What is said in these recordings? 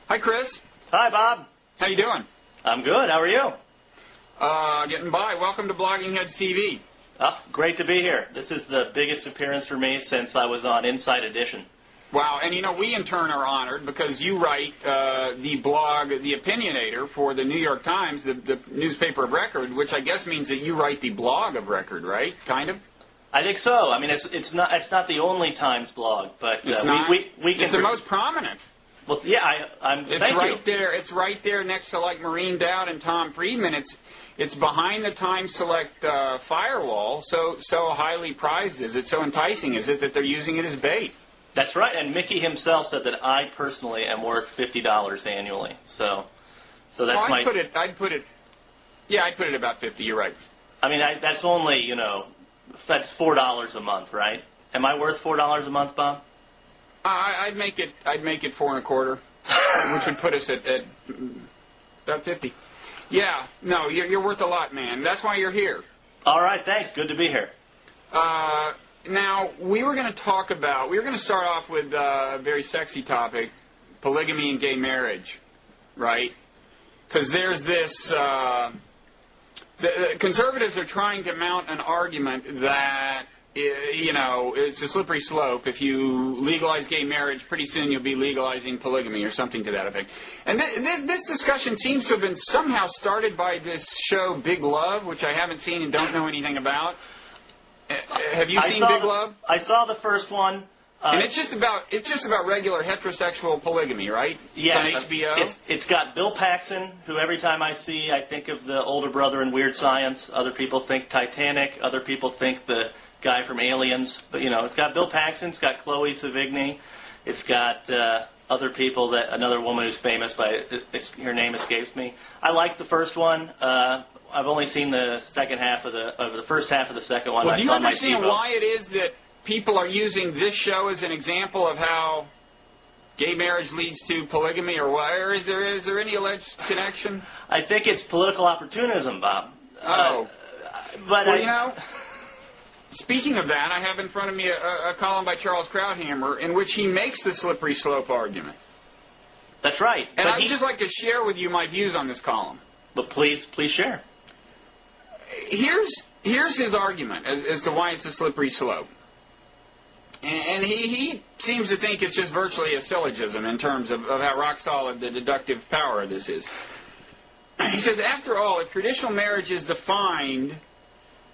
Hi, Chris. Hi, Bob. How you doing? I'm good. How are you? Getting by. Welcome to Blogging Heads TV. Oh, great to be here. This is the biggest appearance for me since I was on Inside Edition. Wow, and you know, we in turn are honored because you write the blog, The Opinionator, for the New York Times, the newspaper of record, which I guess means that you write the blog of record, right? Kind of? I think so. I mean, it's not the only Times blog, but it's not. we can. It's the most prominent. Well, yeah, I'm. It's thank right you. there. It's right there next to like Maureen Dowd and Tom Friedman. It's behind the Time Select firewall. So highly prized is it? So enticing is it that they're using it as bait? That's right. And Mickey himself said that I personally am worth $50 annually. So that's I'd put it. Yeah, I'd put it about 50. You're right. I mean, that's only that's $4 a month, right? Am I worth $4 a month, Bob? I'd make it 4 1/4, which would put us at about 50. Yeah, no, you're worth a lot, man. That's why you're here. All right, thanks. Good to be here. Now we were going to start off with a very sexy topic, polygamy and gay marriage, right? Because there's this. The conservatives are trying to mount an argument that, it's a slippery slope. If you legalize gay marriage, pretty soon you'll be legalizing polygamy or something to that effect. And this discussion seems to have been somehow started by this show Big Love, which I haven't seen and don't know anything about. Have you seen Big Love? I saw the first one. And it's just about regular heterosexual polygamy, right? Yes, it's on HBO. It's got Bill Paxton, who every time I see, I think of the older brother in Weird Science. Other people think Titanic. Other people think the guy from Aliens. But it's got Bill Paxton. It's got Chloe Sevigny. It's got other people. Another woman who's famous, but her name escapes me. I like the first one. I've only seen the second half of the first half of the second one. Well, do you understand why it is that people are using this show as an example of how gay marriage leads to polygamy, or is there any alleged connection? I think it's political opportunism, Bob. But speaking of that, I have in front of me a column by Charles Krauthammer in which he makes the slippery slope argument. That's right. And I'd just like to share with you my views on this column. But please share. Here's his argument as to why it's a slippery slope. And he seems to think it's just virtually a syllogism in terms of how rock solid the deductive power of this is. He says, after all, if traditional marriage is defined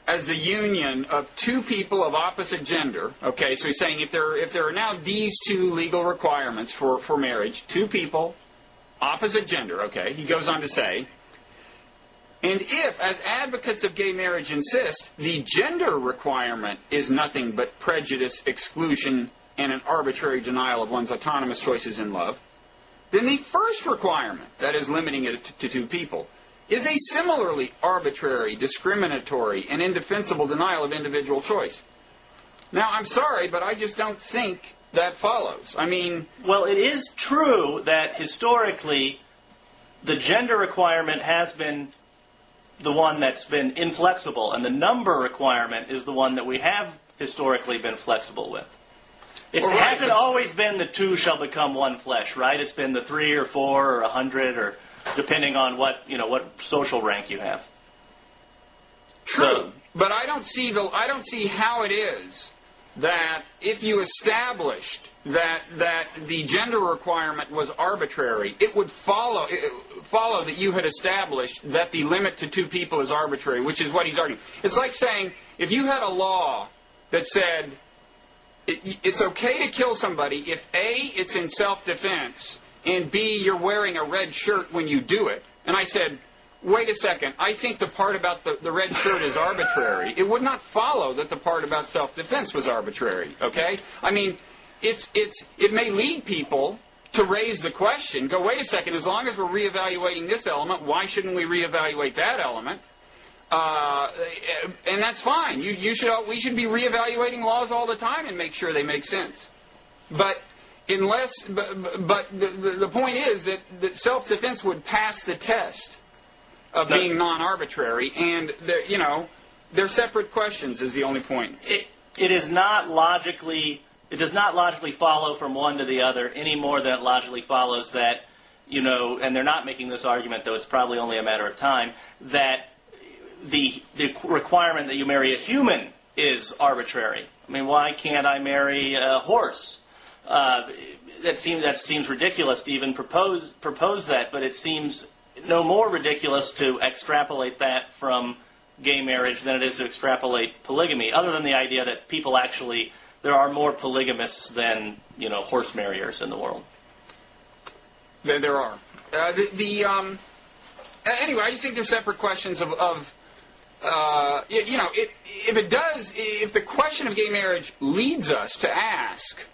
as the union of two people of opposite gender, okay, so he's saying if there are now these two legal requirements for marriage, two people, opposite gender, okay, he goes on to say, and if, as advocates of gay marriage insist, the gender requirement is nothing but prejudice, exclusion, and an arbitrary denial of one's autonomous choices in love, then the first requirement, that is limiting it to two people, is a similarly arbitrary, discriminatory, and indefensible denial of individual choice. Now, I'm sorry, but I just don't think that follows. I mean... Well, it is true that historically the gender requirement has been the one that's been inflexible, and the number requirement is the one that we have historically been flexible with. It hasn't always been the two shall become one flesh, right? It's been the 3 or 4 or 100, or depending on what social rank you have. True, but I don't see how it is that if you established that the gender requirement was arbitrary, it would follow that you had established that the limit to two people is arbitrary, which is what he's arguing. It's like saying, if you had a law that said it's okay to kill somebody if A, it's in self-defense, and B, you're wearing a red shirt when you do it, and I said, wait a second, I think the part about the red shirt is arbitrary, it would not follow that the part about self-defense was arbitrary, okay? I mean, it may lead people to raise the question, go, wait a second, as long as we're reevaluating this element, why shouldn't we reevaluate that element? And that's fine. We should be reevaluating laws all the time and make sure they make sense. But the point is that self-defense would pass the test of being non-arbitrary, and they're separate questions. Is the only point. It is not logically. It does not logically follow from one to the other any more than it logically follows that and they're not making this argument, though it's probably only a matter of time, that the requirement that you marry a human is arbitrary. I mean, why can't I marry a horse? That seems ridiculous to even propose that, but it seems no more ridiculous to extrapolate that from gay marriage than it is to extrapolate polygamy, other than the idea that people actually, there are more polygamists than, horse marriers in the world. There are. Anyway, I just think they're separate questions if the question of gay marriage leads us to ask,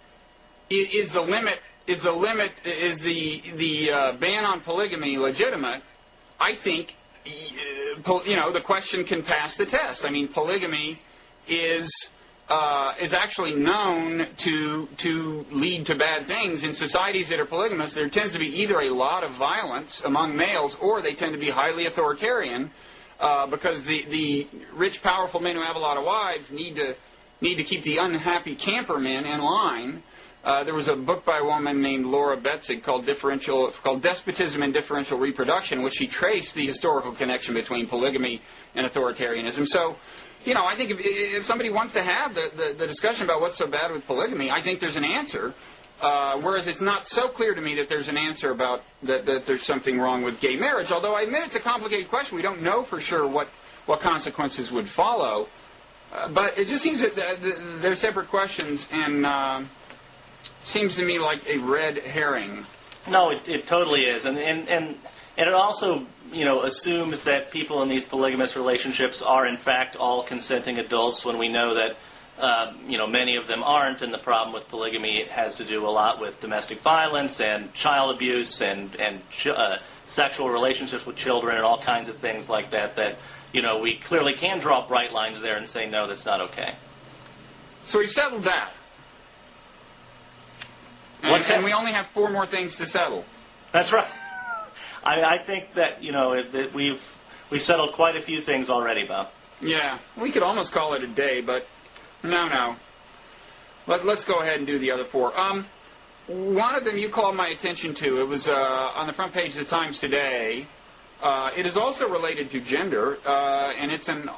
is the ban on polygamy legitimate? I think, the question can pass the test. I mean, polygamy is actually known to lead to bad things. In societies that are polygamous, there tends to be either a lot of violence among males, or they tend to be highly authoritarian, because the rich, powerful men who have a lot of wives need to keep the unhappy camper men in line. There was a book by a woman named Laura Betzig called Despotism and Differential Reproduction, in which she traced the historical connection between polygamy and authoritarianism. So, I think if somebody wants to have the discussion about what's so bad with polygamy, I think there's an answer. Whereas it's not so clear to me that there's an answer about that there's something wrong with gay marriage. Although I admit it's a complicated question. We don't know for sure what consequences would follow. But it just seems that they're separate questions, and seems to me like a red herring. No, it totally is, and it also assumes that people in these polygamous relationships are in fact all consenting adults, when we know that many of them aren't, and the problem with polygamy has to do a lot with domestic violence and child abuse and sexual relationships with children and all kinds of things like that. That we clearly can draw bright lines there and say no, that's not okay. So we've settled that. And we only have 4 more things to settle. That's right. I think that that we've settled quite a few things already, Bob. Yeah, we could almost call it a day, but no. Let's go ahead and do the other 4. One of them you called my attention to. It was on the front page of the Times today. It is also related to gender, and it's an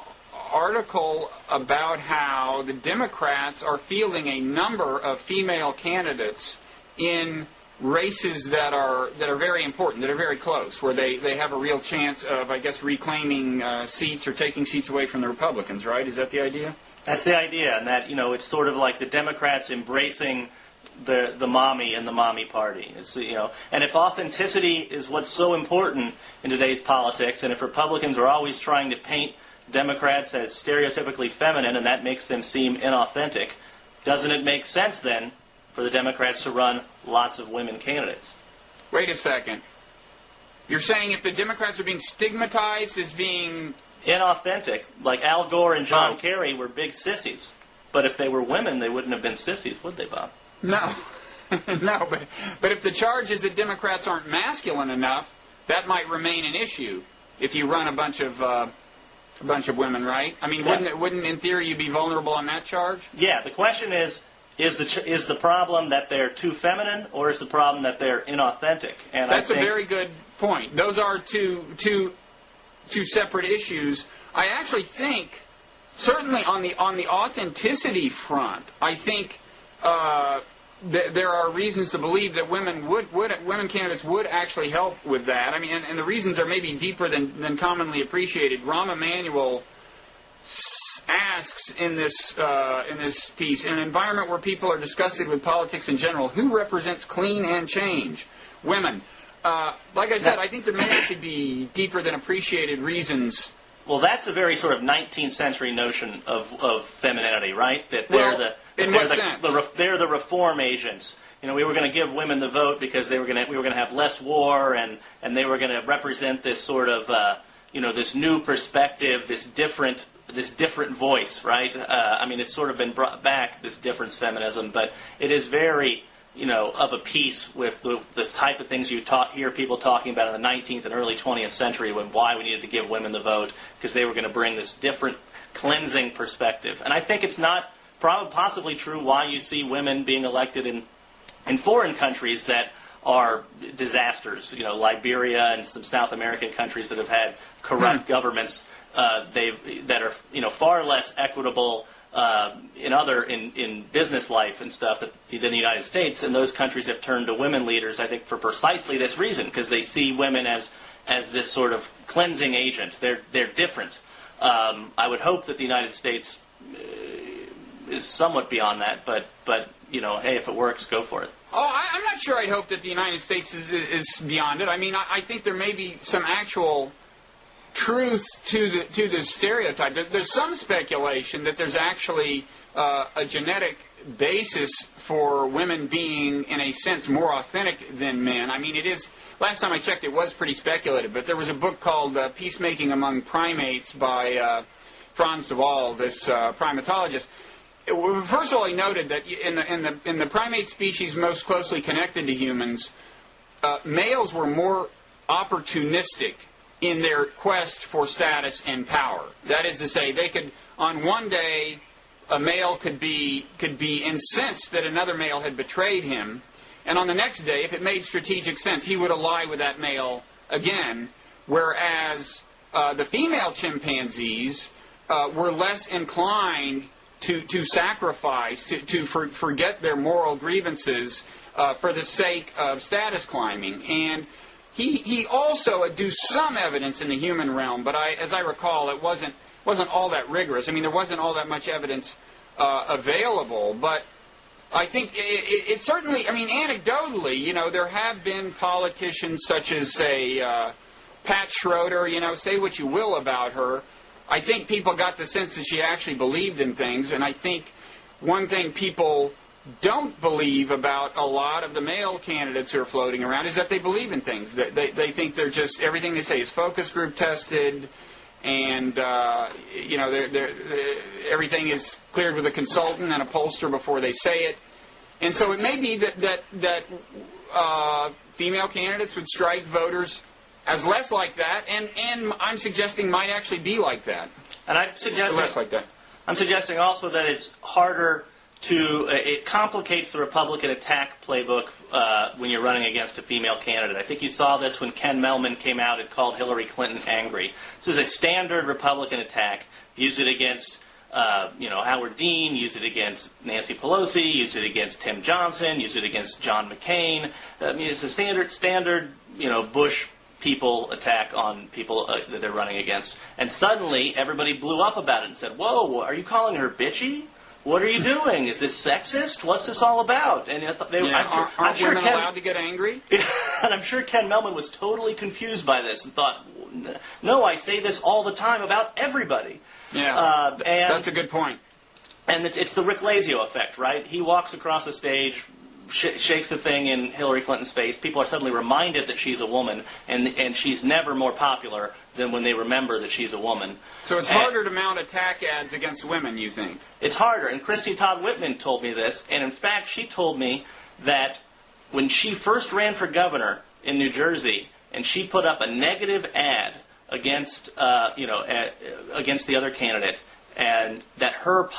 article about how the Democrats are fielding a number of female candidates in races that are very important, that are very close, where they have a real chance of, I guess, reclaiming seats or taking seats away from the Republicans, right? Is that the idea? That's the idea, and that, it's sort of like the Democrats embracing the mommy and the mommy party. It's, and if authenticity is what's so important in today's politics, and if Republicans are always trying to paint Democrats as stereotypically feminine, and that makes them seem inauthentic, doesn't it make sense then for the Democrats to run lots of women candidates? Wait a second. You're saying if the Democrats are being stigmatized as being inauthentic, like Al Gore and John Kerry were big sissies, but if they were women, they wouldn't have been sissies, would they, Bob? No. No, but if the charge is that Democrats aren't masculine enough, that might remain an issue if you run a bunch of women, right? I mean, wouldn't in theory you be vulnerable on that charge? Yeah, the question is the problem that they're too feminine, or is the problem that they're inauthentic? And that's a very good point. Those are two separate issues. I actually think, certainly on the authenticity front, I think there are reasons to believe that women candidates would actually help with that. I mean, and the reasons are maybe deeper than commonly appreciated. Rahm Emanuel asks in this piece, in an environment where people are disgusted with politics in general, who represents clean and change? Women. Like I said, I think there may actually be deeper than appreciated reasons. Well, that's a very sort of 19th century notion of femininity, right? That they're the reform agents. We were going to give women the vote because we were going to have less war, and they were going to represent this sort of this new perspective, this different voice, right? I mean, it's sort of been brought back, this difference feminism, but it is very of a piece with the type of things you hear people talking about in the 19th and early 20th century, why we needed to give women the vote, because they were going to bring this different cleansing perspective. And I think it's not possibly true why you see women being elected in foreign countries that are disasters. Liberia and some South American countries that have had corrupt governments that are far less equitable in business life and stuff than the United States, and those countries have turned to women leaders, I think, for precisely this reason, because they see women as this sort of cleansing agent. They're different. I would hope that the United States is somewhat beyond that, but hey, if it works, go for it. Oh, I'm not sure I'd hope that the United States is beyond it. I mean, I think there may be some actual truth to the stereotype. There's some speculation that there's actually a genetic basis for women being, in a sense, more authentic than men. I mean, it is. Last time I checked, it was pretty speculative, but there was a book called Peacemaking Among Primates by Franz de Waal, this primatologist. First of all, he noted that in the primate species most closely connected to humans, males were more opportunistic in their quest for status and power. That is to say, they could, on one day, a male could be incensed that another male had betrayed him, and on the next day, if it made strategic sense, he would ally with that male again, whereas the female chimpanzees were less inclined to sacrifice, to forget their moral grievances for the sake of status climbing. And he also adduced some evidence in the human realm, but as I recall, it wasn't all that rigorous. I mean, there wasn't all that much evidence available, but I think it certainly, I mean, anecdotally, there have been politicians such as, say, Pat Schroeder, say what you will about her. I think people got the sense that she actually believed in things, and I think one thing people don't believe about a lot of the male candidates who are floating around is that they believe in things. They think they're just, everything they say is focus group tested, and everything is cleared with a consultant and a pollster before they say it. And so it may be that female candidates would strike voters as less like that, and I'm suggesting might actually be like that. And I'm suggesting less like that. I'm suggesting also that it's harder to it complicates the Republican attack playbook when you're running against a female candidate. I think you saw this when Ken Mellman came out and called Hillary Clinton angry. This is a standard Republican attack. Use it against Howard Dean, use it against Nancy Pelosi, use it against Tim Johnson, use it against John McCain. I mean, it's a standard Bush people attack on people that they're running against. And suddenly, everybody blew up about it and said, whoa, are you calling her bitchy? What are you doing? Is this sexist? What's this all about? And aren't women allowed to get angry? And I'm sure Ken Mellman was totally confused by this and thought, no, I say this all the time about everybody. Yeah, that's a good point. And it's the Rick Lazio effect, right? He walks across the stage, shakes the thing in Hillary Clinton's face. People are suddenly reminded that she's a woman, and she's never more popular than when they remember that she's a woman. So it's harder to mount attack ads against women, you think? It's harder. And Christy Todd Whitman told me this, and in fact, she told me that when she first ran for governor in New Jersey, and she put up a negative ad against against the other candidate, and that her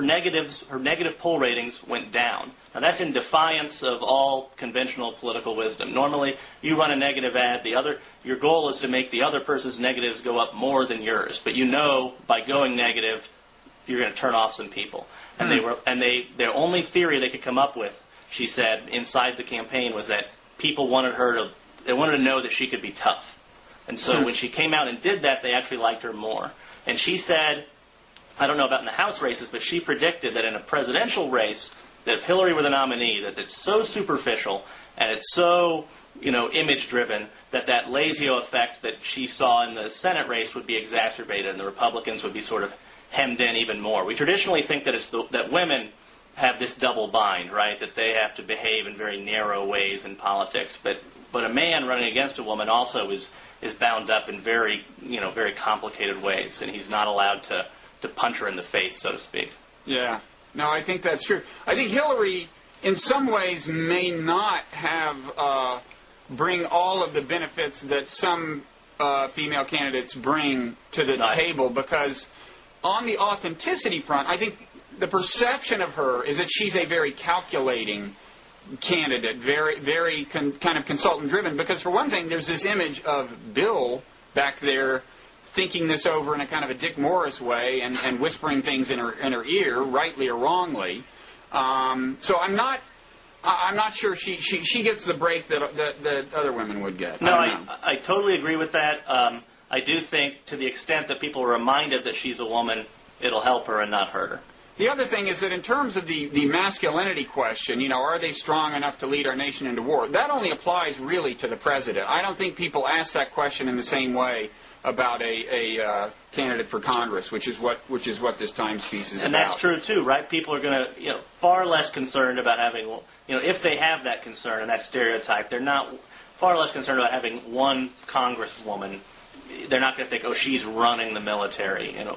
negative poll ratings went down. Now that's in defiance of all conventional political wisdom. Normally, you run a negative ad, your goal is to make the other person's negatives go up more than yours. But by going negative, you're going to turn off some people. And their only theory they could come up with, she said, inside the campaign was that people wanted to know that she could be tough. And so when she came out and did that, they actually liked her more. And she said, I don't know about in the House races, but she predicted that in a presidential race, that if Hillary were the nominee, that it's so superficial and it's so, image-driven that Lazio effect that she saw in the Senate race would be exacerbated and the Republicans would be sort of hemmed in even more. We traditionally think that that women have this double bind, right? That they have to behave in very narrow ways in politics. But a man running against a woman also is bound up in very complicated ways, and he's not allowed to punch her in the face, so to speak. Yeah. No, I think that's true. I think Hillary, in some ways, may not bring all of the benefits that some female candidates bring to the table, because on the authenticity front, I think the perception of her is that she's a very calculating candidate, very kind of consultant-driven. Because for one thing, there's this image of Bill back there thinking this over in a kind of a Dick Morris way and whispering things in her ear, rightly or wrongly. So I'm not sure she gets the break that other women would get. No, I totally agree with that. I do think to the extent that people are reminded that she's a woman, it'll help her and not hurt her. The other thing is that in terms of the masculinity question, are they strong enough to lead our nation into war? That only applies really to the president. I don't think people ask that question in the same way about a candidate for Congress, which is what this Times piece is about. And that's true too, right? People are going to, far less concerned about having, if they have that concern and that stereotype, they're not far less concerned about having one congresswoman. They're not going to think, oh, she's running the military, and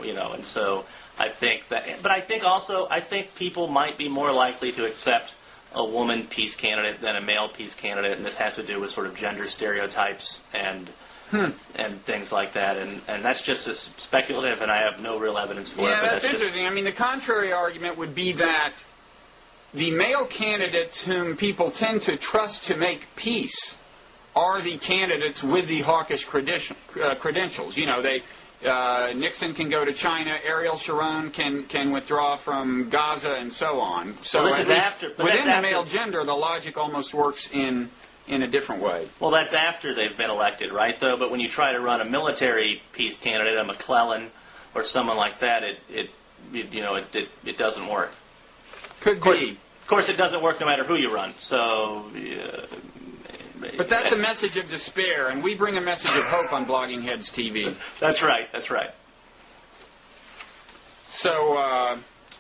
so I think that. But I think people might be more likely to accept a woman peace candidate than a male peace candidate, and this has to do with sort of gender stereotypes and things like that, and that's just as speculative, and I have no real evidence for it. Yeah, but that's interesting. I mean, the contrary argument would be that the male candidates whom people tend to trust to make peace are the candidates with the hawkish credentials. Nixon can go to China, Ariel Sharon can withdraw from Gaza, and so on. So well, this is after, within the male gender, the logic almost works in a different way. Well, that's after they've been elected, right, though? But when you try to run a military peace candidate, a McClellan or someone like that, it doesn't work. Could be. Of course, it doesn't work no matter who you run. So, but that's a message of despair, and we bring a message of hope on Blogging Heads TV. That's right. That's right. So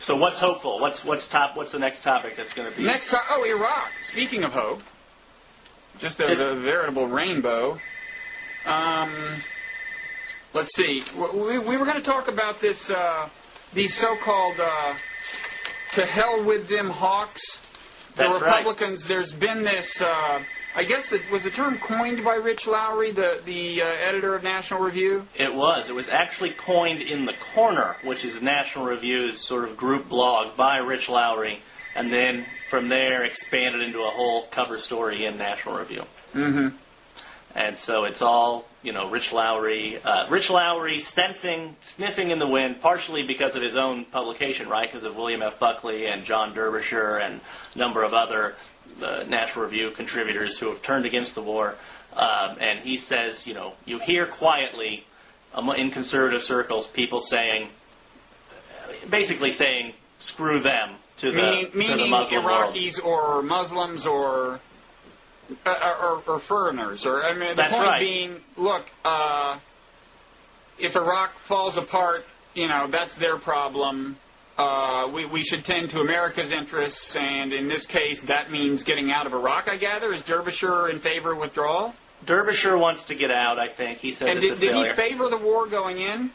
what's hopeful? What's the next topic that's going to be? Iraq. Speaking of hope. Just as a veritable rainbow. Let's see. We were going to talk about this, these so-called to hell with them hawks. The Republicans, right. There's been this, I guess, was the term coined by Rich Lowry, the editor of National Review? It was. It was actually coined in The Corner, which is National Review's sort of group blog by Rich Lowry. And then from there expanded into a whole cover story in National Review. Mm-hmm. And so it's all, Rich Lowry sniffing in the wind, partially because of his own publication, right? Because of William F. Buckley and John Derbyshire and a number of other National Review contributors who have turned against the war. And he says, you hear quietly in conservative circles people basically saying, screw them. To the Muslim Iraqis world. Or Muslims or foreigners. The That's point right. being, look, if Iraq falls apart, that's their problem. We should tend to America's interests, and in this case, that means getting out of Iraq, I gather. Is Derbyshire in favor of withdrawal? Derbyshire wants to get out, I think. He says it's a failure. Did he favor the war going in?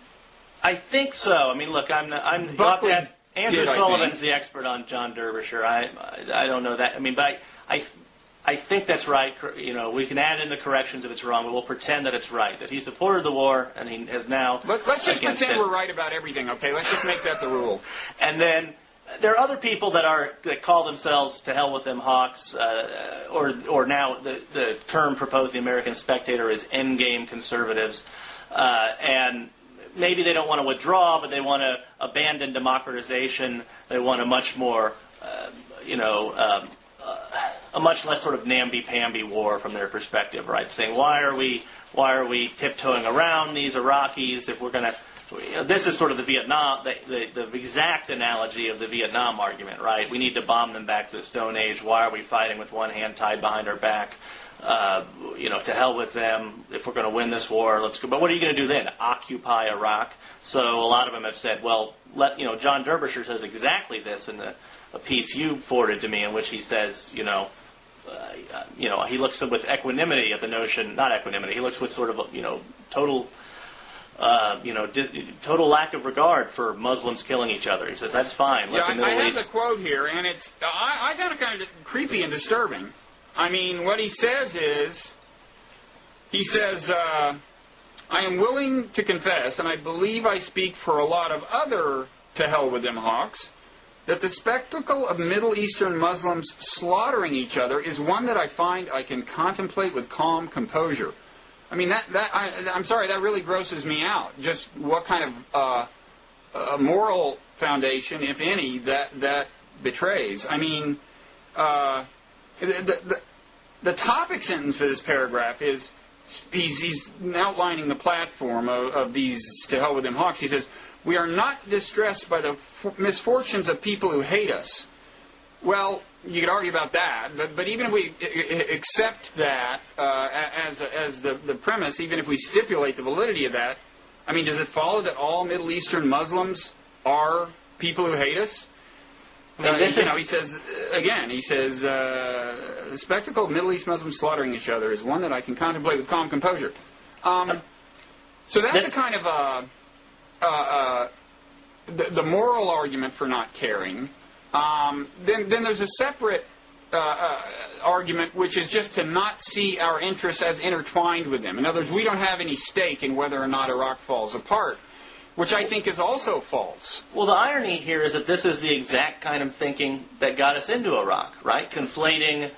I think so. I mean, look, Buckley Andrew Sullivan's the expert on John Derbyshire. I don't know that. I mean, but I think that's right. We can add in the corrections if it's wrong, but we'll pretend that it's right, that he supported the war and he has now. Let's just pretend we're right about everything, okay? Let's just make that the rule. And then there are other people that call themselves to hell with them hawks, or now the term proposed in the American Spectator is endgame conservatives, and maybe they don't want to withdraw, but they want to abandon democratization. They want a much more, a much less sort of namby-pamby war from their perspective, right? Saying, why are we tiptoeing around these Iraqis if we're going to? This is sort of the Vietnam, the exact analogy of the Vietnam argument, right? We need to bomb them back to the Stone Age. Why are we fighting with one hand tied behind our back? To hell with them. If we're going to win this war, let's go. But what are you going to do then? Occupy Iraq? So a lot of them have said, well, John Derbyshire says exactly this in a piece you forwarded to me, in which he says, he looks with equanimity at the notion, not equanimity. He looks with sort of total lack of regard for Muslims killing each other. He says that's fine. Let the Middle I have East. the quote here, and it's I found it kind of creepy and disturbing. I mean, what he says is, I am willing to confess, and I believe I speak for a lot of other to hell with them hawks, that the spectacle of Middle Eastern Muslims slaughtering each other is one that I find I can contemplate with calm composure. I mean, I'm sorry, that really grosses me out. Just what kind of moral foundation, if any, that betrays. I mean, the topic sentence for this paragraph is, he's outlining the platform of these to hell with them hawks. He says, we are not distressed by the misfortunes of people who hate us. Well, you could argue about that, but even if we accept that as the premise, even if we stipulate the validity of that, I mean, does it follow that all Middle Eastern Muslims are people who hate us? He says, again, the spectacle of Middle East Muslims slaughtering each other is one that I can contemplate with calm composure. So that's a kind of the moral argument for not caring. Then there's a separate argument, which is just to not see our interests as intertwined with them. In other words, we don't have any stake in whether or not Iraq falls apart, which I think is also false. Well, the irony here is that this is the exact kind of thinking that got us into Iraq, right? Conflating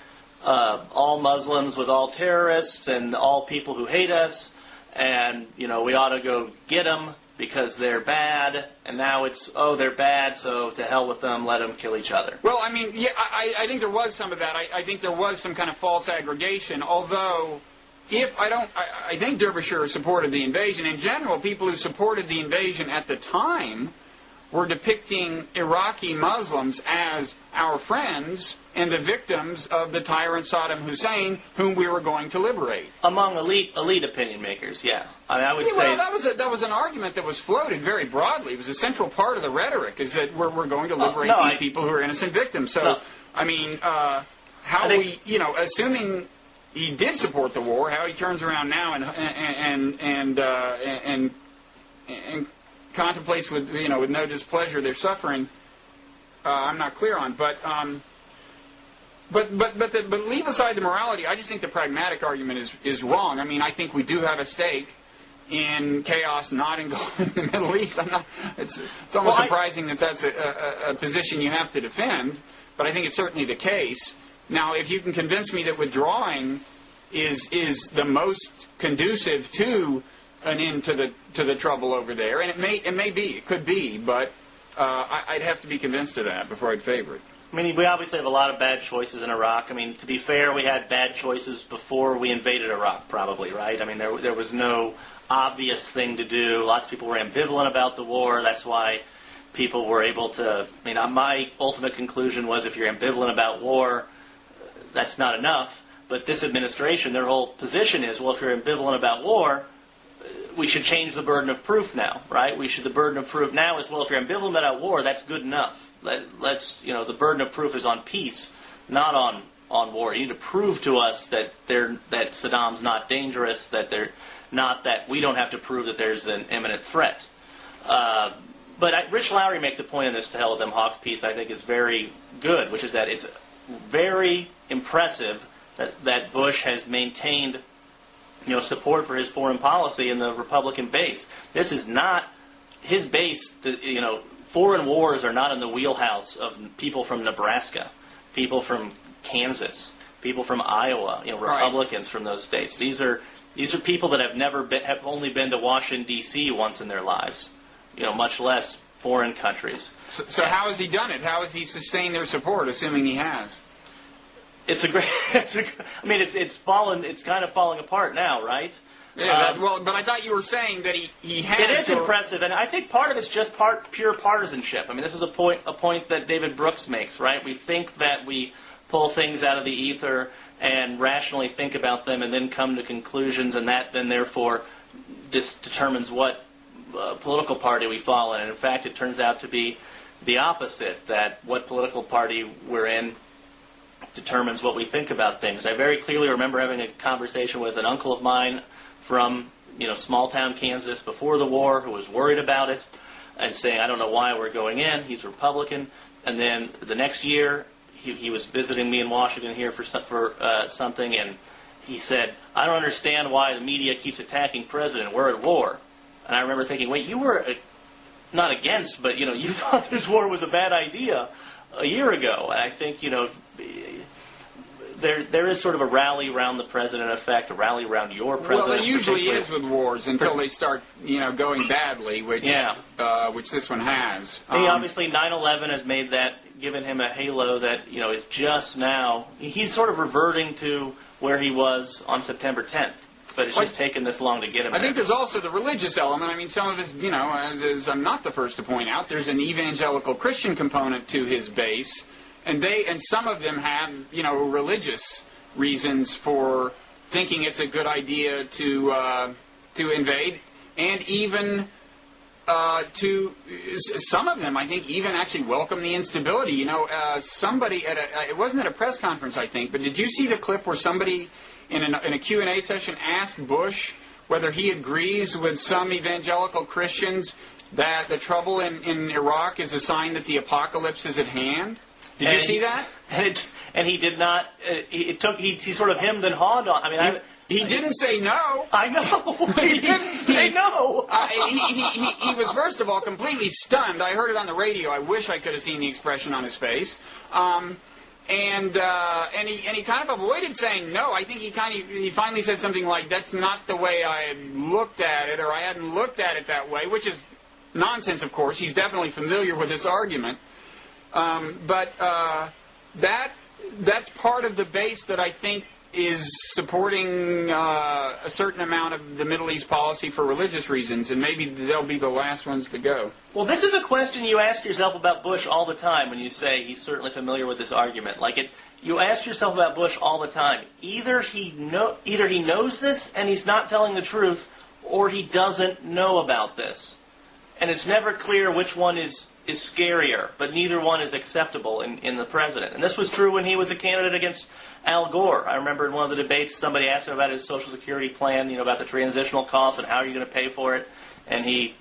all Muslims with all terrorists and all people who hate us, and, we ought to go get them because they're bad, and now it's, they're bad, so to hell with them, let them kill each other. Well, I mean, yeah, I think there was some of that. I think there was some kind of false aggregation, although I think Derbyshire supported the invasion. In general, people who supported the invasion at the time were depicting Iraqi Muslims as our friends and the victims of the tyrant Saddam Hussein, whom we were going to liberate. Among elite opinion makers, yeah. I would say that was an argument that was floated very broadly. It was a central part of the rhetoric, is that we're going to liberate these people who are innocent victims. So, I mean, assuming he did support the war, how he turns around now and contemplates with no displeasure their suffering, I'm not clear on. But leave aside the morality. I just think the pragmatic argument is wrong. I mean, I think we do have a stake in chaos not engulfing the Middle East. It's almost surprising that that's a position you have to defend, but I think it's certainly the case. Now, if you can convince me that withdrawing is the most conducive to an end to the trouble over there, and it could be, but I'd have to be convinced of that before I'd favor it. I mean, we obviously have a lot of bad choices in Iraq. I mean, to be fair, we had bad choices before we invaded Iraq, probably, right? I mean, there was no obvious thing to do. Lots of people were ambivalent about the war. That's why people were able to... I mean, my ultimate conclusion was if you're ambivalent about war, that's not enough. But this administration, their whole position is, well, if you're ambivalent about war, we should change the burden of proof now, right? The burden of proof now is, well, if you're ambivalent about war, that's good enough. The burden of proof is on peace, not on war. You need to prove to us that Saddam's not dangerous, that we don't have to prove that there's an imminent threat. But Rich Lowry makes a point in this To Hell with Them Hawks piece I think is very good, which is that it's very impressive that Bush has maintained support for his foreign policy in the Republican base. This is not his base. Foreign wars are not in the wheelhouse of people from Nebraska, people from Kansas, people from Iowa, Republicans from those states. These are people that have only been to Washington D.C. once in their lives, much less foreign countries. So how has he done it? How has he sustained their support, assuming he has? It's kind of falling apart now, right? Yeah, but I thought you were saying that he has. It is impressive, and I think part of it's just pure partisanship. I mean, this is a point that David Brooks makes, right? We think that we pull things out of the ether and rationally think about them and then come to conclusions, and that then therefore determines what political party we fall in. And in fact, it turns out to be the opposite, that what political party we're in determines what we think about things. I very clearly remember having a conversation with an uncle of mine from small town Kansas before the war who was worried about it and saying, I don't know why we're going in. He's Republican. And then the next year he was visiting me in Washington here for something, and he said, I don't understand why the media keeps attacking President. We're at war. And I remember thinking, wait, you were not against, but, you thought this war was a bad idea a year ago. And I think, there is sort of a rally around the president effect, a rally around your president. Well, there usually is with wars until they start, going badly, which this one has. Obviously, 9/11 has given him a halo that, is just now, he's sort of reverting to where he was on September 10th. But it's just taken this long to get him. I think there's also the religious element. I mean, some of his, as I'm not the first to point out, there's an evangelical Christian component to his base. And some of them have, religious reasons for thinking it's a good idea to invade, and even some of them, I think, even actually welcome the instability. Somebody it wasn't at a press conference, I think, but did you see the clip where somebody in a Q&A session asked Bush whether he agrees with some evangelical Christians that the trouble in Iraq is a sign that the apocalypse is at hand? Did you see that? And he did not. He sort of hemmed and hawed on. I mean, he didn't say no. I know. He didn't say no. He was, first of all, completely stunned. I heard it on the radio. I wish I could have seen the expression on his face. And he kind of avoided saying no. I think he finally said something like, "That's not the way I had looked at it," or "I hadn't looked at it that way," which is nonsense, of course. He's definitely familiar with this argument. But that's part of the base that I think is supporting a certain amount of the Middle East policy for religious reasons, and maybe they'll be the last ones to go. Well, this is a question you ask yourself about Bush all the time when you say he's certainly familiar with this argument. You ask yourself about Bush all the time. Either he knows this and he's not telling the truth, or he doesn't know about this. And it's never clear which one is scarier, but neither one is acceptable in the president. And this was true when he was a candidate against Al Gore. I remember in one of the debates somebody asked him about his Social Security plan, about the transitional costs and how are you going to pay for it. And he,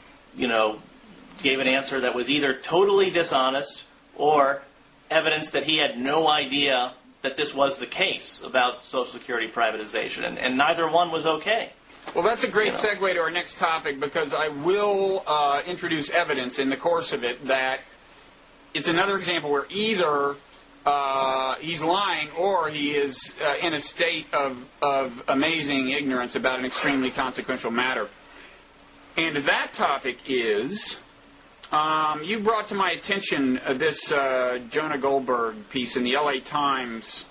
gave an answer that was either totally dishonest or evidence that he had no idea that this was the case about Social Security privatization. And neither one was okay. Well, that's a great segue to our next topic, because I will introduce evidence in the course of it that it's another example where either he's lying or he is in a state of amazing ignorance about an extremely consequential matter. And that topic is, you brought to my attention this Jonah Goldberg piece in the LA Times,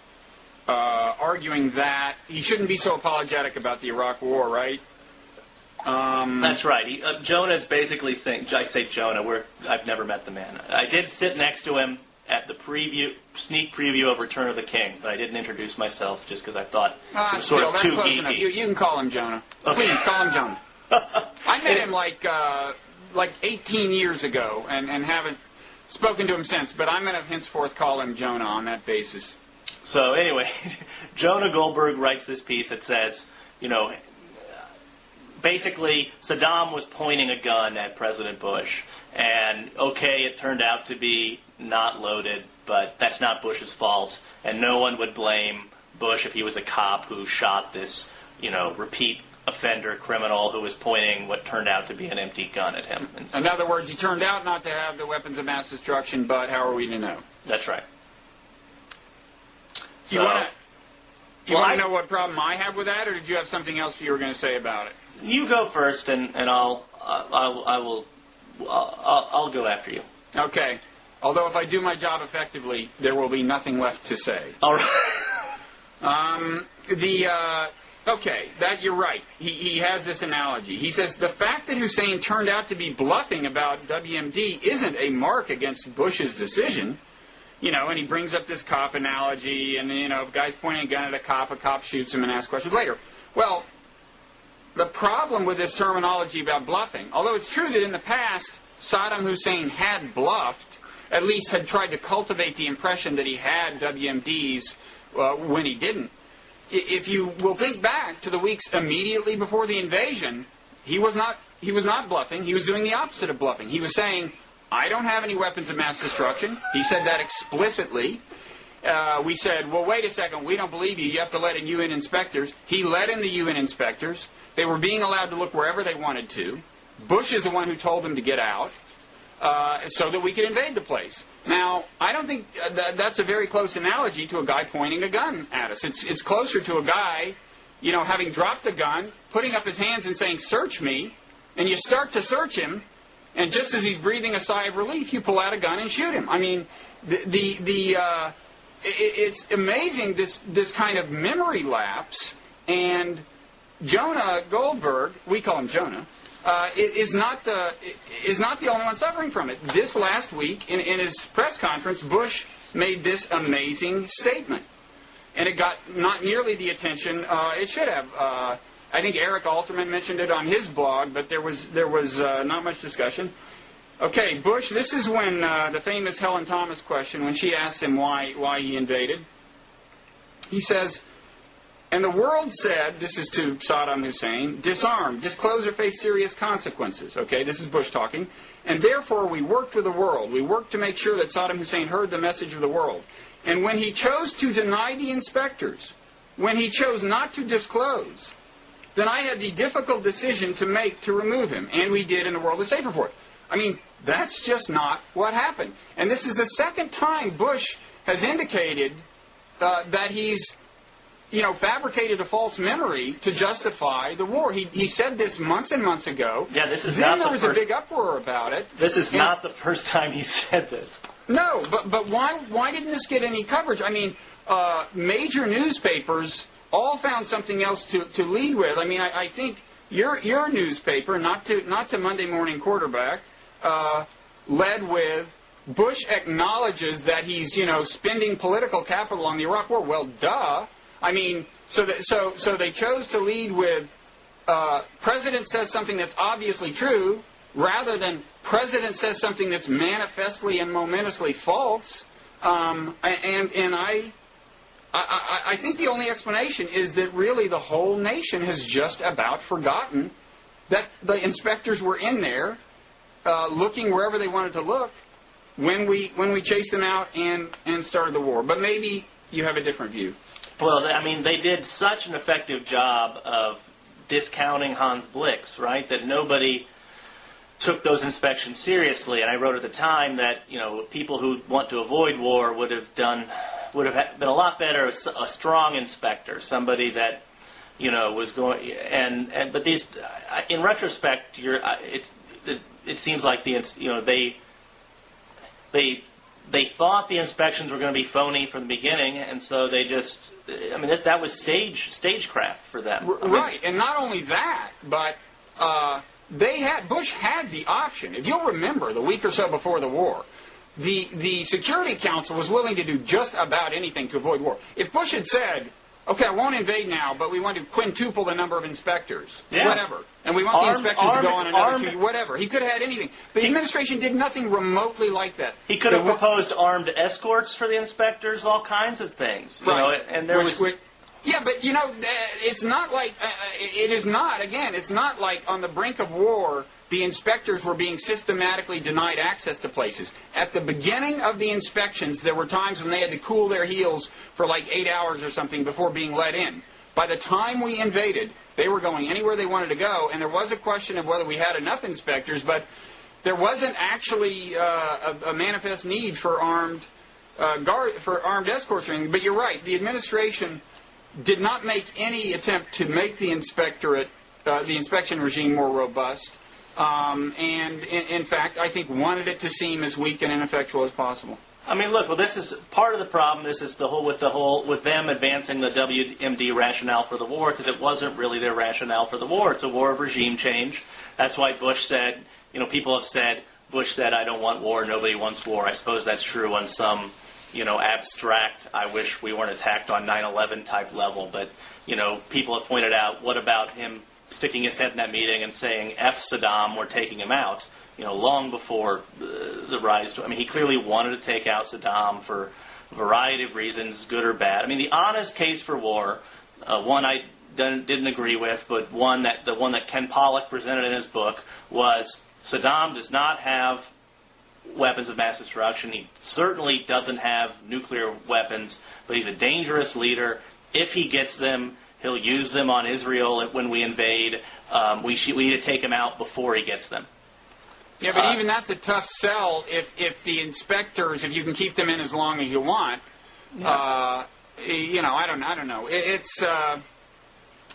arguing that he shouldn't be so apologetic about the Iraq War, right? That's right. Jonah's basically saying, I say Jonah, I've never met the man. I did sit next to him at the sneak preview of Return of the King, but I didn't introduce myself just because I thought it was sort of too close geeky. Enough. You can call him Jonah. Okay. Please, call him Jonah. I met him like 18 years ago and haven't spoken to him since, but I'm going to henceforth call him Jonah on that basis. So anyway, Jonah Goldberg writes this piece that says, basically Saddam was pointing a gun at President Bush, and okay, it turned out to be not loaded, but that's not Bush's fault, and no one would blame Bush if he was a cop who shot this, repeat offender criminal who was pointing what turned out to be an empty gun at him. In other words, he turned out not to have the weapons of mass destruction, but how are we to know? That's right. You want to know what problem I have with that, or did you have something else you were going to say about it? You go first, and I'll go after you. Okay. Although if I do my job effectively, there will be nothing left to say. All right. Okay, that you're right. He has this analogy. He says the fact that Hussein turned out to be bluffing about WMD isn't a mark against Bush's decision. And he brings up this cop analogy, and, if a guy's pointing a gun at a cop shoots him and asks questions later. Well, the problem with this terminology about bluffing, although it's true that in the past Saddam Hussein had bluffed, at least had tried to cultivate the impression that he had WMDs when he didn't. If you will think back to the weeks immediately before the invasion, he was not bluffing. He was doing the opposite of bluffing. He was saying, I don't have any weapons of mass destruction. He said that explicitly. We said, well, wait a second, we don't believe you. You have to let in UN inspectors. He let in the UN inspectors. They were being allowed to look wherever they wanted to. Bush is the one who told them to get out. so that we could invade the place. Now, I don't think that's a very close analogy to a guy pointing a gun at us. It's closer to a guy, having dropped the gun, putting up his hands and saying, "Search me," and you start to search him, and just as he's breathing a sigh of relief, you pull out a gun and shoot him. I mean, it's amazing this kind of memory lapse, and Jonah Goldberg, we call him Jonah, is not the only one suffering from it. This last week, in his press conference, Bush made this amazing statement, and it got not nearly the attention it should have. I think Eric Alterman mentioned it on his blog, but there was not much discussion. Okay, Bush, this is when the famous Helen Thomas question, when she asks him why he invaded. He says, "And the world said," this is to Saddam Hussein, "disarm, disclose or face serious consequences." Okay, this is Bush talking. "And therefore we worked with the world. We worked to make sure that Saddam Hussein heard the message of the world. And when he chose to deny the inspectors, when he chose not to disclose, then I had the difficult decision to make to remove him. And we did in the World is Safe report." I mean, that's just not what happened. And this is the second time Bush has indicated that he's fabricated a false memory to justify the war. He said this months and months ago. Yeah, this is then not there the was first... a big uproar about it. This is not the first time he said this. No, but why didn't this get any coverage? I mean, major newspapers all found something else to lead with. I mean, I think your newspaper, not to Monday Morning Quarterback, led with Bush acknowledges that he's spending political capital on the Iraq War. Well, duh. I mean, so they chose to lead with President says something that's obviously true, rather than President says something that's manifestly and momentously false. And I think the only explanation is that really the whole nation has just about forgotten that the inspectors were in there looking wherever they wanted to look when we chased them out and started the war. But maybe you have a different view. Well, I mean, they did such an effective job of discounting Hans Blix, right, that nobody took those inspections seriously. And I wrote at the time that, people who want to avoid war would have been a lot better a strong inspector, somebody that, was going, but these, in retrospect, it seems like they thought the inspections were going to be phony from the beginning, and so they just, that was stagecraft for them. Right, and not only that, but Bush had the option. If you'll remember, the week or so before the war, the Security Council was willing to do just about anything to avoid war. If Bush had said, "Okay, I won't invade now, but we want to quintuple the number of inspectors," whatever, and we want the inspectors to go on another 2, whatever. He could have had anything. The administration did nothing remotely like that. He could have proposed armed escorts for the inspectors, all kinds of things. Right. And there was... Yeah, but, it's not like, it's not like on the brink of war, the inspectors were being systematically denied access to places. At the beginning of the inspections, there were times when they had to cool their heels for like 8 hours or something before being let in. By the time we invaded, they were going anywhere they wanted to go, and there was a question of whether we had enough inspectors, but there wasn't actually a manifest need for armed escorts. But you're right, the administration did not make any attempt to make the inspection regime more robust. And in fact, I think wanted it to seem as weak and ineffectual as possible. I mean, look. Well, this is part of the problem. This is with them advancing the WMD rationale for the war, because it wasn't really their rationale for the war. It's a war of regime change. That's why Bush said. People have said Bush said, "I don't want war. Nobody wants war." I suppose that's true on some, abstract, I wish we weren't attacked on 9/11 type level. But people have pointed out, what about him sticking his head in that meeting and saying, "F Saddam, we're taking him out," long before the rise to... he clearly wanted to take out Saddam for a variety of reasons, good or bad. The honest case for war, one I didn't agree with, but the one that Ken Pollack presented in his book was Saddam does not have weapons of mass destruction. He certainly doesn't have nuclear weapons, but he's a dangerous leader. If he gets them, he'll use them on Israel when we invade. We need to take him out before he gets them. Yeah, but even that's a tough sell if the inspectors, if you can keep them in as long as you want. Yeah. I don't know.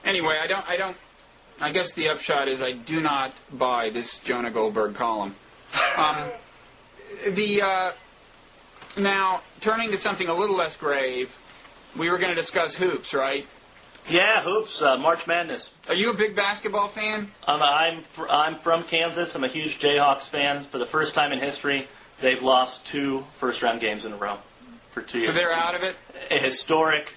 Anyway, I guess the upshot is I do not buy this Jonah Goldberg column. Now, turning to something a little less grave, we were going to discuss hoops, right? Yeah, hoops, March Madness. Are you a big basketball fan? I'm from Kansas. I'm a huge Jayhawks fan. For the first time in history, they've lost 2 first-round games in a row for 2 years. So they're out of it? A historic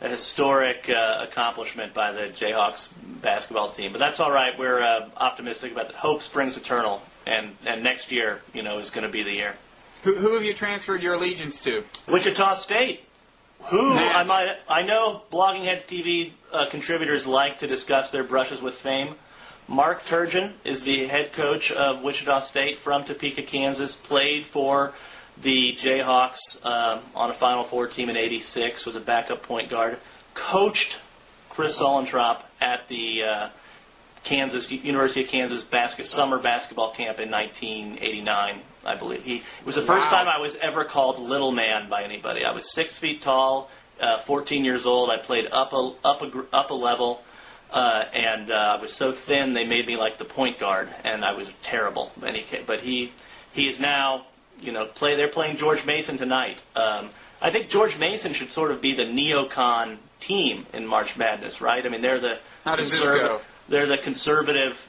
accomplishment by the Jayhawks basketball team. But that's all right. We're optimistic about that. Hope springs eternal, and next year, is going to be the year. Who have you transferred your allegiance to? Wichita State. I know Blogging Heads TV contributors like to discuss their brushes with fame. Mark Turgeon is the head coach of Wichita State from Topeka, Kansas. Played for the Jayhawks on a Final Four team in '86. Was a backup point guard. Coached Chris Suellentrop at the University of Kansas summer basketball camp in 1989. I believe it was the first time I was ever called little man by anybody. I was 6 feet tall, 14 years old. I played up a level, and I was so thin they made me like the point guard, and I was terrible. But he is now, they're playing George Mason tonight. I think George Mason should sort of be the neocon team in March Madness, right? I mean, they're the How does this go? They're the conservative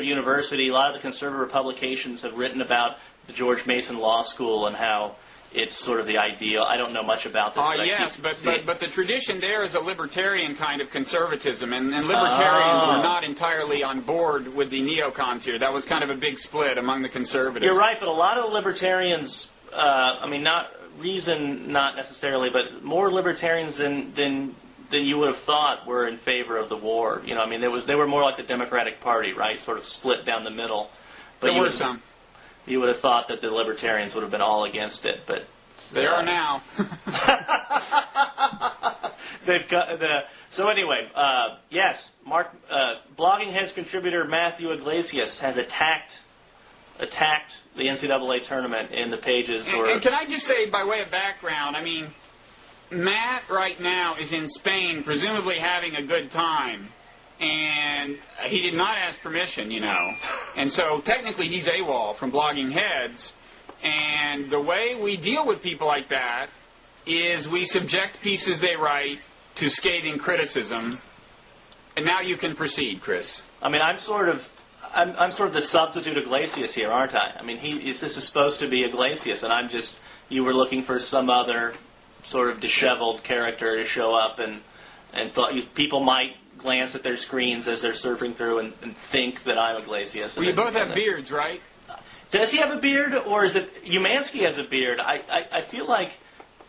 university. A lot of the conservative publications have written about the George Mason Law School and how it's sort of the ideal. I don't know much about this. Yes, but the tradition there is a libertarian kind of conservatism, and libertarians were not entirely on board with the neocons here. That was kind of a big split among the conservatives. You're right, but a lot of libertarians, not necessarily, but more libertarians than you would have thought were in favor of the war. They were more like the Democratic Party, right? Sort of split down the middle. But there were some. You would have thought that the libertarians would have been all against it, but they are now. They've got the. So anyway, yes, Mark, Blogging Heads contributor Matthew Iglesias has attacked the NCAA tournament in the pages. And can I just say, by way of background, Matt right now is in Spain, presumably having a good time, and he did not ask permission, And so technically he's AWOL from Blogging Heads, and the way we deal with people like that is we subject pieces they write to scathing criticism. And now you can proceed, Chris. I'm sort of the substitute Iglesias here, aren't I? This is supposed to be Iglesias, and you were looking for some other sort of disheveled character to show up, and thought people might glance at their screens as they're surfing through and think that I'm Iglesias. Well, you both have beards, right? Does he have a beard, or is it Umansky has a beard? I feel like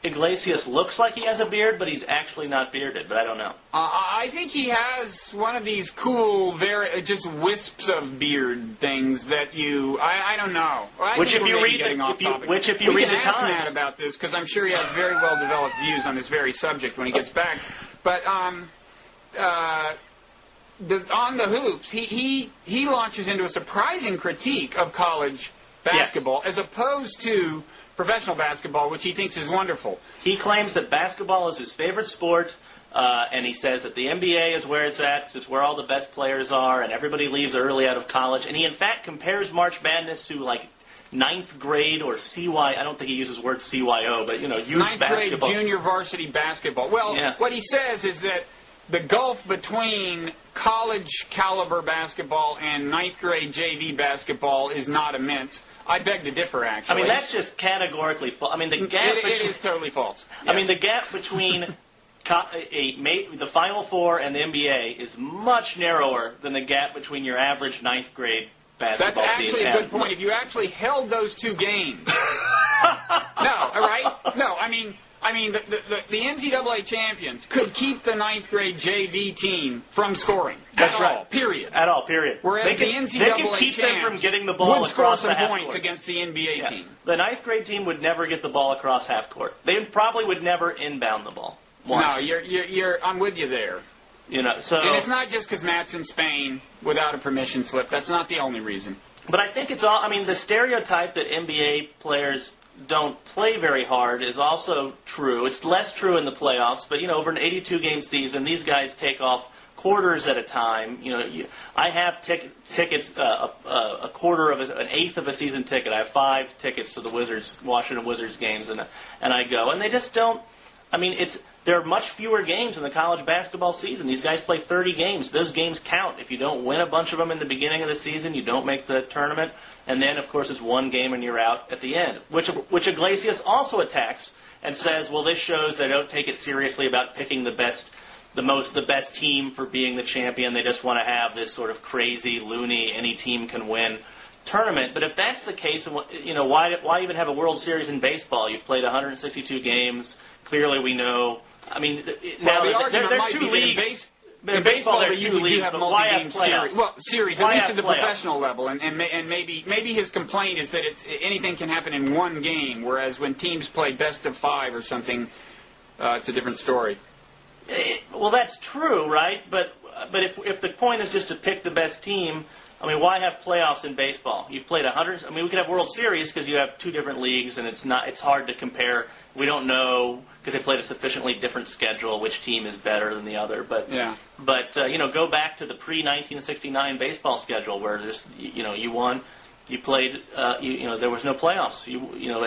Iglesias looks like he has a beard, but he's actually not bearded, but I don't know. I think he has one of these cool, just wisps of beard things that I don't know. Which if you read the ask Times Matt about this, because I'm sure he has very well developed views on this very subject when he gets back. But on the hoops, he launches into a surprising critique of college basketball, as opposed to professional basketball, which he thinks is wonderful. He claims that basketball is his favorite sport, and he says that the NBA is where it's at, because it's where all the best players are, and everybody leaves early out of college. And he, in fact, compares March Madness to, ninth grade or I don't think he uses the word CYO, but, youth ninth basketball. Grade junior varsity basketball. Well, What he says is that the gulf between college-caliber basketball and ninth grade JV basketball is not immense. I beg to differ, actually. That's just categorically false. The gap it is totally false. Yes. The gap between the Final Four and the NBA is much narrower than the gap between your average ninth grade basketball team. That's actually a good point. If you actually held those two games. No, all right? No, the NCAA champions could keep the ninth grade JV team from scoring. That's at right. All, period. At all, period. Whereas the NCAA they can keep them from getting the ball would score across some the half points court against the NBA team. The ninth grade team would never get the ball across half court. They probably would never inbound the ball. Once. No, I'm with you there. So and it's not just because Matt's in Spain without a permission slip. That's not the only reason. But I think it's all. I mean, the stereotype that NBA players don't play very hard is also true. It's less true in the playoffs, but over an 82-game season, these guys take off quarters at a time. I have tickets, a quarter of an eighth of a season ticket. I have 5 tickets to the Washington Wizards games, and I go, and they just don't. I mean, there are much fewer games in the college basketball season. These guys play 30 games. Those games count. If you don't win a bunch of them in the beginning of the season, you don't make the tournament. And then, of course, it's one game and you're out at the end, which Iglesias also attacks and says, well, this shows they don't take it seriously about picking the best team for being the champion. They just want to have this sort of crazy, loony, any team can win tournament. But if that's the case, why even have a World Series in baseball? You've played 162 games. Clearly, we know. I mean, now there are 2 leagues. In baseball, there are 2 leagues, have but why have series? Well, series, at least at the playoffs? Professional level, and maybe his complaint is that anything can happen in one game, whereas when teams play best of 5 or something, it's a different story. Well, that's true, right? But if the point is just to pick the best team, I mean, why have playoffs in baseball? You've played 100. I mean, we could have World Series because you have 2 different leagues, and it's hard to compare. We don't know because they played a sufficiently different schedule which team is better than the other. But go back to the pre-1969 baseball schedule where you won, you played, there was no playoffs.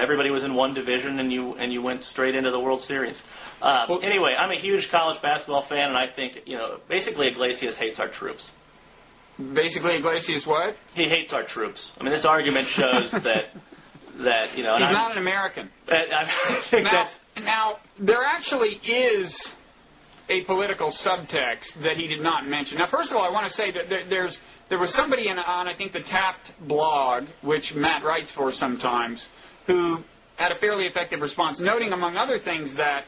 Everybody was in one division, and you went straight into the World Series. Anyway, I'm a huge college basketball fan, and I think basically Iglesias hates our troops. Basically, Iglesias what? He hates our troops. I mean, this argument shows that he's not an American. I think now there actually is a political subtext that he did not mention. Now, first of all, I want to say that there was somebody on I think the Tapped blog, which Matt writes for sometimes, who had a fairly effective response, noting among other things that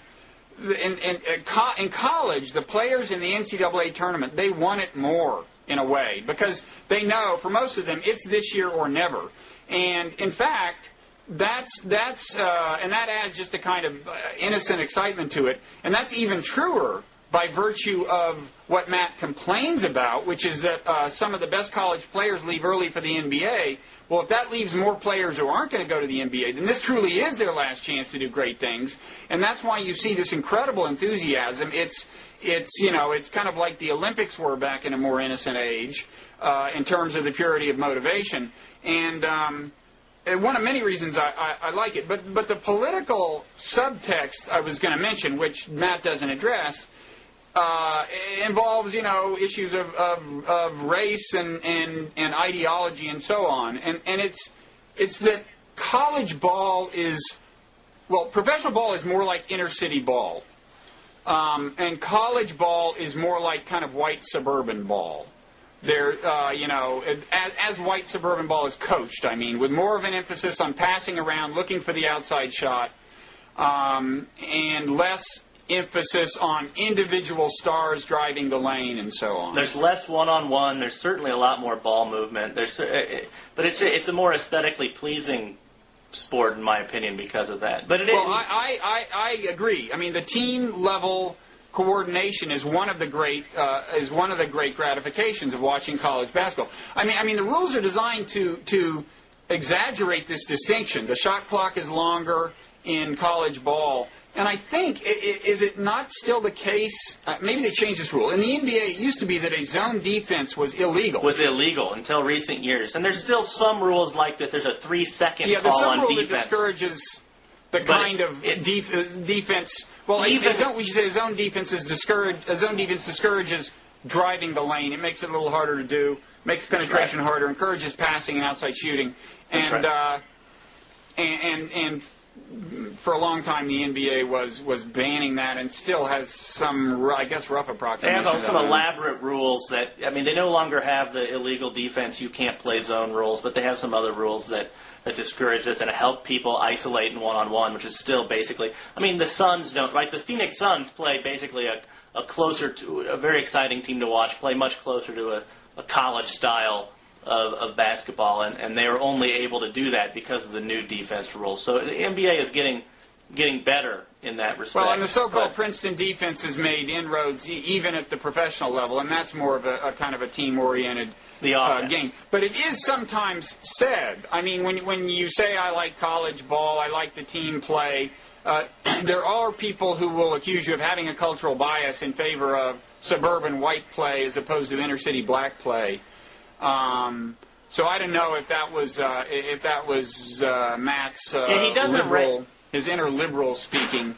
in college the players in the NCAA tournament, they want it more in a way because they know for most of them it's this year or never, and in fact. And that adds just a kind of innocent excitement to it. And that's even truer by virtue of what Matt complains about, which is that some of the best college players leave early for the NBA. Well, if that leaves more players who aren't going to go to the NBA, then this truly is their last chance to do great things. And that's why you see this incredible enthusiasm. It's kind of like the Olympics were back in a more innocent age in terms of the purity of motivation. And one of many reasons I like it, but the political subtext I was going to mention, which Matt doesn't address, involves issues of race and ideology and so on, and it's that college ball is professional ball is more like inner city ball, and college ball is more like kind of white suburban ball. There, as white suburban ball is coached, I mean, with more of an emphasis on passing around, looking for the outside shot, and less emphasis on individual stars driving the lane and so on. There's less one-on-one. There's certainly a lot more ball movement. But it's a more aesthetically pleasing sport, in my opinion, because of that. But I agree. I mean, the team level coordination is one of the great gratifications of watching college basketball. I mean, the rules are designed to exaggerate this distinction. The shot clock is longer in college ball, and I think is it not still the case? Maybe they changed this rule. In the NBA, it used to be that a zone defense was illegal. Was illegal until recent years, and there's still some rules like this. There's a 3-second call some on rule defense. That discourages the kind of defense. Well, we should say a zone defense discourages driving the lane. It makes it a little harder to do, makes penetration harder, encourages passing and outside shooting, and and for a long time the NBA was banning that, and still has some, I guess, rough approximations. They have some elaborate rules that, I mean, they no longer have the illegal defense, you can't play zone rules, but they have some other rules that discourage this and help people isolate in one-on-one, which is still basically, I mean, the Suns don't, right? The Phoenix Suns play basically a very exciting team to watch, play much closer to a college style of basketball, and they are only able to do that because of the new defense rules. So the NBA is getting getting better in that respect. Well, and the so-called Princeton defense has made inroads even at the professional level, and that's more of a kind of a team-oriented game. But it is sometimes said, I mean, when you say I like college ball, I like the team play, there are people who will accuse you of having a cultural bias in favor of suburban white play as opposed to inner-city black play. So I don't know if that was Matt's his inner liberal speaking.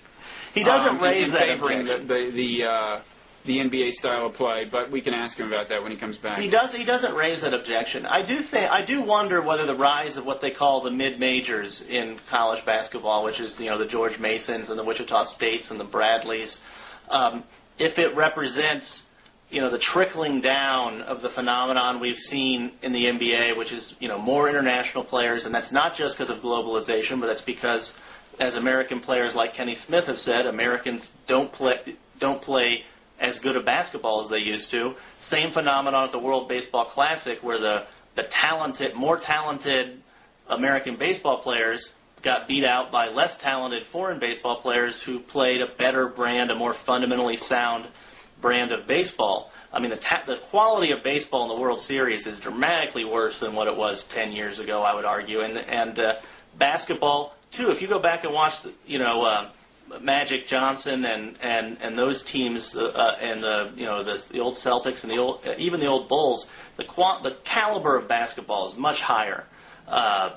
He doesn't raise that favoring objection. The NBA style of play, but we can ask him about that when he comes back. He doesn't raise that objection. I do wonder whether the rise of what they call the mid-majors in college basketball, which is the George Masons and the Wichita States and the Bradleys, if it represents the trickling down of the phenomenon we've seen in the NBA, which is more international players, and that's not just because of globalization, but that's because, as American players like Kenny Smith have said, Americans don't play as good a basketball as they used to. Same phenomenon at the World Baseball Classic, where the more talented American baseball players got beat out by less talented foreign baseball players who played a better brand, a more fundamentally sound brand of baseball. I mean, the quality of baseball in the World Series is dramatically worse than what it was 10 years ago, I would argue. And basketball, too, if you go back and watch, Magic Johnson and those teams and the old Celtics and even the old Bulls, the caliber of basketball is much higher. The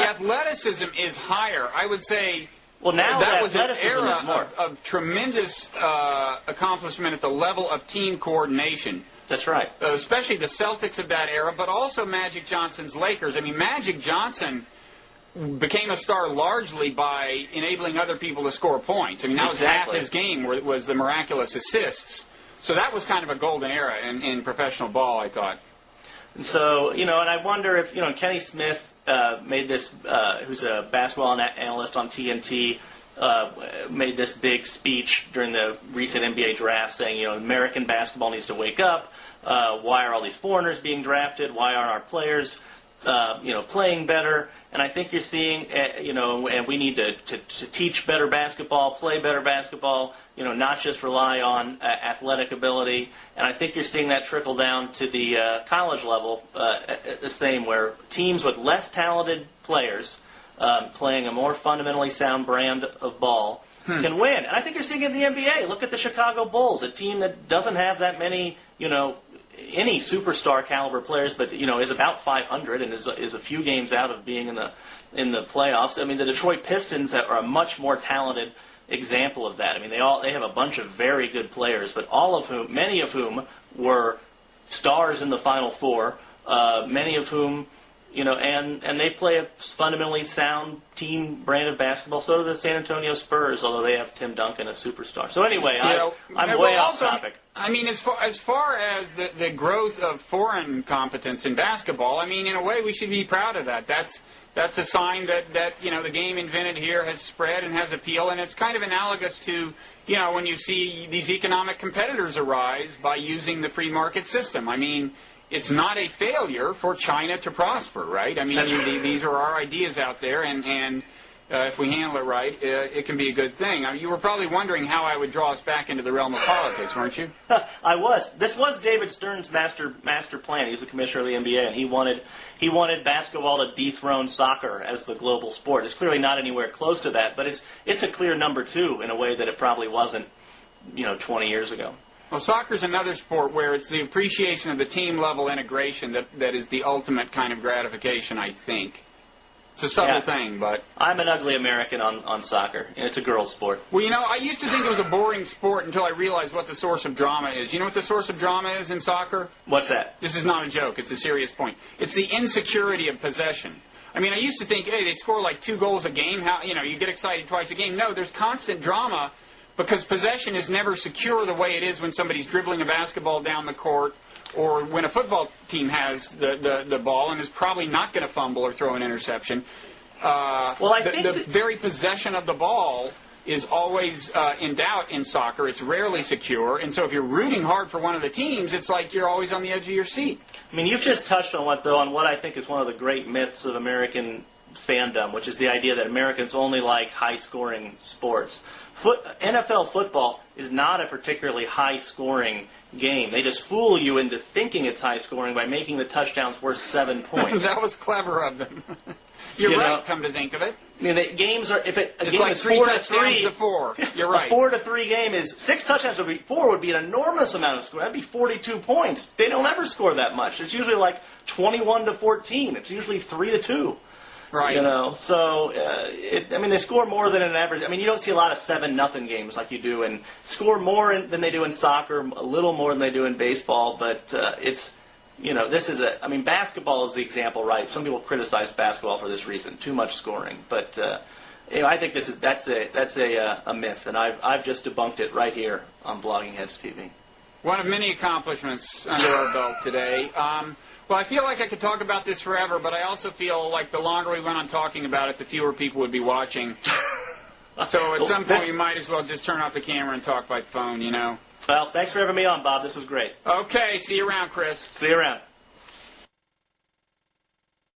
athleticism is higher. I would say. Well, now that was an athleticism era is more of tremendous accomplishment at the level of team coordination. That's right. Especially the Celtics of that era, but also Magic Johnson's Lakers. I mean, Magic Johnson became a star largely by enabling other people to score points. I mean, that was half his game, was the miraculous assists. So that was kind of a golden era in professional ball, I thought. So, and I wonder if, Kenny Smith made this, who's a basketball analyst on TNT, made this big speech during the recent NBA draft saying, American basketball needs to wake up. Why are all these foreigners being drafted? Why aren't our players, playing better? And I think you're seeing, and we need to teach better basketball, play better basketball, not just rely on athletic ability. And I think you're seeing that trickle down to the college level the same, where teams with less talented players playing a more fundamentally sound brand of ball can win. And I think you're seeing it in the NBA. Look at the Chicago Bulls, a team that doesn't have that many, any superstar caliber players, but is about 500 and is a few games out of being in the playoffs. I mean, the Detroit Pistons are a much more talented example of that. I mean, they have a bunch of very good players, but many of whom were stars in the Final Four. Many of whom, and they play a fundamentally sound team brand of basketball. So do the San Antonio Spurs, although they have Tim Duncan, a superstar. So anyway, I'm way off topic. I mean, as far as the growth of foreign competence in basketball, I mean, in a way, we should be proud of that. That's a sign that the game invented here has spread and has appeal, and it's kind of analogous to when you see these economic competitors arise by using the free market system. I mean, it's not a failure for China to prosper, right? I mean, these are our ideas out there, and if we handle it right, it can be a good thing. I mean, you were probably wondering how I would draw us back into the realm of politics, weren't you? I was. This was David Stern's master plan. He was the commissioner of the NBA, and he wanted basketball to dethrone soccer as the global sport. It's clearly not anywhere close to that, but it's a clear number two in a way that it probably wasn't, 20 years ago. Well, soccer's another sport where it's the appreciation of the team-level integration that is the ultimate kind of gratification, I think. It's a subtle thing, but... I'm an ugly American on soccer, and it's a girl's sport. Well, I used to think it was a boring sport until I realized what the source of drama is. You know what the source of drama is in soccer? What's that? This is not a joke. It's a serious point. It's the insecurity of possession. I mean, I used to think, hey, they score like 2 goals a game. How you get excited twice a game. No, there's constant drama because possession is never secure the way it is when somebody's dribbling a basketball down the court or when a football team has the ball and is probably not going to fumble or throw an interception. The very possession of the ball is always in doubt in soccer. It's rarely secure. And so if you're rooting hard for one of the teams, it's like you're always on the edge of your seat. I mean, you've just touched on what I think is one of the great myths of American fandom, which is the idea that Americans only like high-scoring sports. NFL football is not a particularly high-scoring game. They just fool you into thinking it's high-scoring by making the touchdowns worth 7 points. That was clever of them. You're right, come to think of it. I mean, the games are, if a it's game like is 3 4 to touchdowns 3, to 4. You're right. A 4-3 game is 6 touchdowns would be 4 would be an enormous amount of score. That'd be 42 points. They don't ever score that much. It's usually like 21-14. It's usually 3-2. Right. You know, so I mean, they score more than an average. I mean, you don't see a lot of 7-0 games like you do, and score more than they do in soccer, a little more than they do in baseball. But it's, you know, this is I mean, basketball is the example, right? Some people criticize basketball for this reason, too much scoring. But you know, I think that's a myth, and I've just debunked it right here on Blogging Heads TV. One of many accomplishments under our belt today. Well, I feel like I could talk about this forever, but I also feel like the longer we went on talking about it, the fewer people would be watching. So at some point, you might as well just turn off the camera and talk by phone, you know. Well, thanks for having me on, Bob. This was great. Okay, see you around, Chris. See you around.